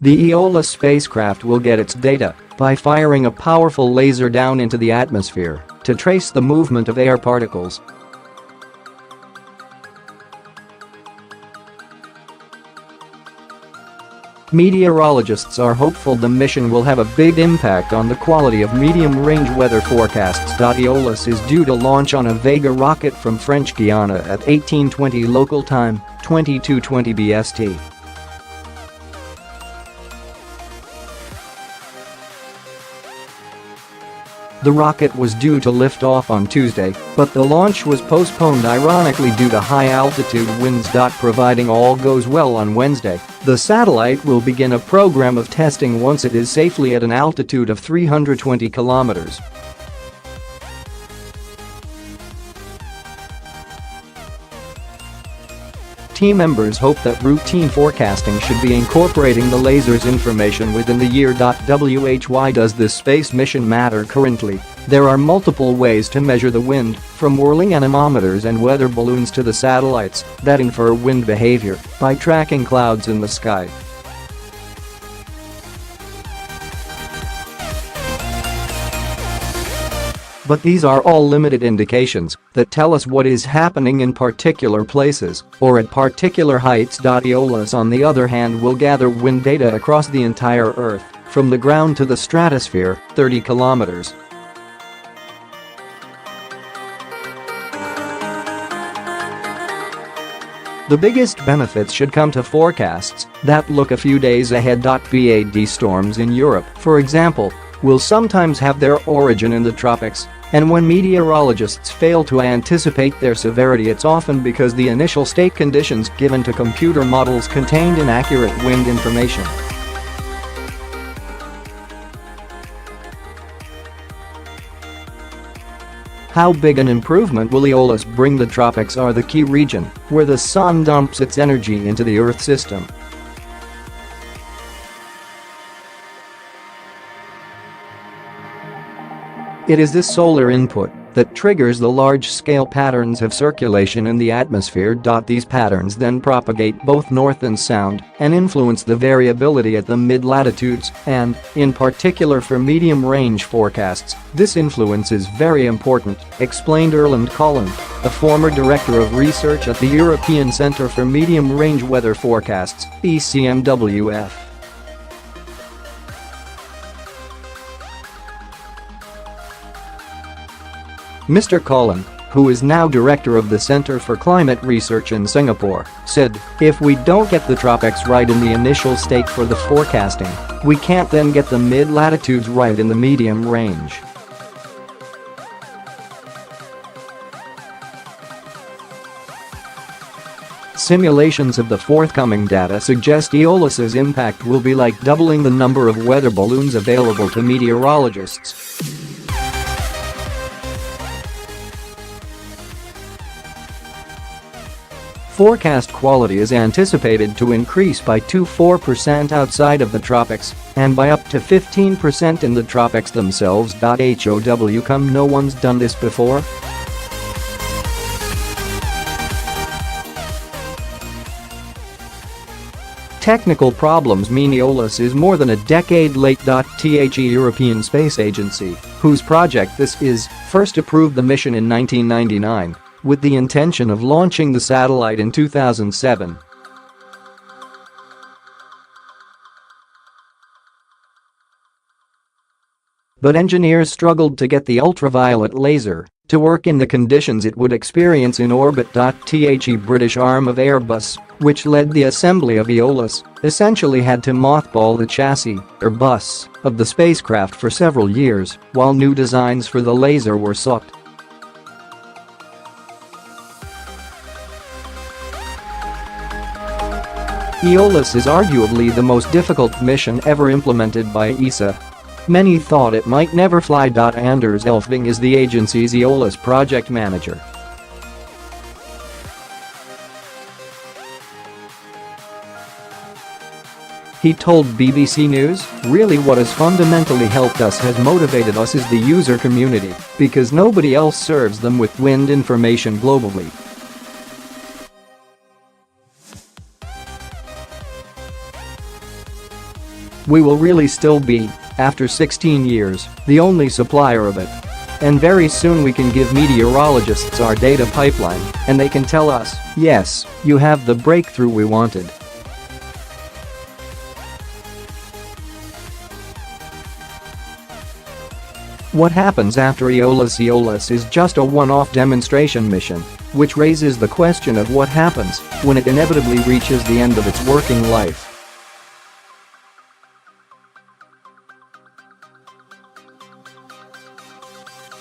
The Aeolus spacecraft will get its data by firing a powerful laser down into the atmosphere to trace the movement of air particles. Meteorologists are hopeful the mission will have a big impact on the quality of medium-range weather forecasts.Aeolus is due to launch on a Vega rocket from French Guiana at 18:20 local time, 22:20 BST. The rocket was due to lift off on Tuesday, but the launch was postponed ironically due to high-altitude winds.Providing all goes well on Wednesday. The satellite will begin a program of testing once it is safely at an altitude of 320 kilometers. Team members hope that routine forecasting should be incorporating the laser's information within the year.Why does this space mission matter currently? There are multiple ways to measure the wind, from whirling anemometers and weather balloons to the satellites that infer wind behavior by tracking clouds in the sky. But these are all limited indications that tell us what is happening in particular places or at particular heights.Aeolus on the other hand will gather wind data across the entire Earth, from the ground to the stratosphere, 30 kilometers. The biggest benefits should come to forecasts that look a few days ahead.Bad storms in Europe, for example, will sometimes have their origin in the tropics, and when meteorologists fail to anticipate their severity it's often because the initial state conditions given to computer models contained inaccurate wind information. How big an improvement will Aeolus bring? The tropics are the key region where the sun dumps its energy into the Earth system. It is this solar input that triggers the large-scale patterns of circulation in the atmosphere. These patterns then propagate both north and south and influence the variability at the mid-latitudes and, in particular for medium-range forecasts, this influence is very important, explained Erland Källén, a former director of research at the European Centre for Medium-Range Weather Forecasts, ECMWF. Mr. Källén, who is now director of the Center for Climate Research in Singapore, said, "If we don't get the tropics right in the initial state for the forecasting, we can't then get the mid-latitudes right in the medium range." Simulations of the forthcoming data suggest Aeolus's impact will be like doubling the number of weather balloons available to meteorologists. Forecast quality is anticipated to increase by 4% outside of the tropics and by up to 15% in the tropics themselves. How come no one's done this before? Technical problems mean Aeolus is more than a decade late. The European Space Agency, whose project this is, first approved the mission in 1999. With the intention of launching the satellite in 2007. But engineers struggled to get the ultraviolet laser to work in the conditions it would experience in orbit.The British arm of Airbus, which led the assembly of Aeolus, essentially had to mothball the chassis, or bus, of the spacecraft for several years, while new designs for the laser were sought. Aeolus is arguably the most difficult mission ever implemented by ESA. Many thought it might never fly. Anders Elfving is the agency's Aeolus project manager. He told BBC News, "Really what has fundamentally helped us has motivated us is the user community, because nobody else serves them with wind information globally." We will really still be, after 16 years, the only supplier of it. And very soon we can give meteorologists our data pipeline, and they can tell us, yes, you have the breakthrough we wanted. What happens after Aeolus? Aeolus is just a one-off demonstration mission, which raises the question of what happens when it inevitably reaches the end of its working life.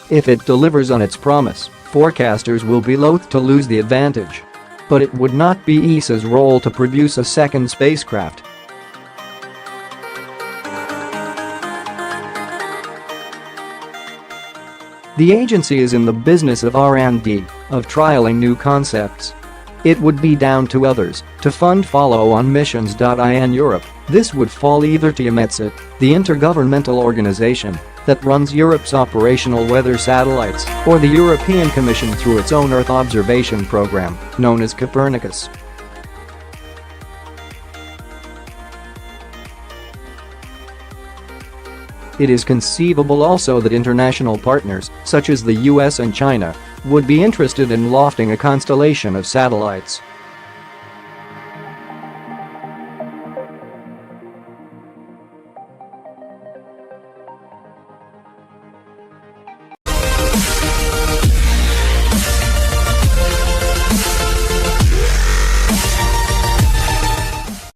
If it delivers on its promise, forecasters will be loath to lose the advantage. But it would not be ESA's role to produce a second spacecraft. The agency is in the business of R&D, of trialing new concepts. It would be down to others to fund follow-on missions.I in Europe. This would fall either to ECMWF, the intergovernmental organization that runs Europe's operational weather satellites, or the European Commission through its own Earth observation program, known as Copernicus. It is conceivable also that international partners, such as the US and China, would be interested in lofting a constellation of satellites.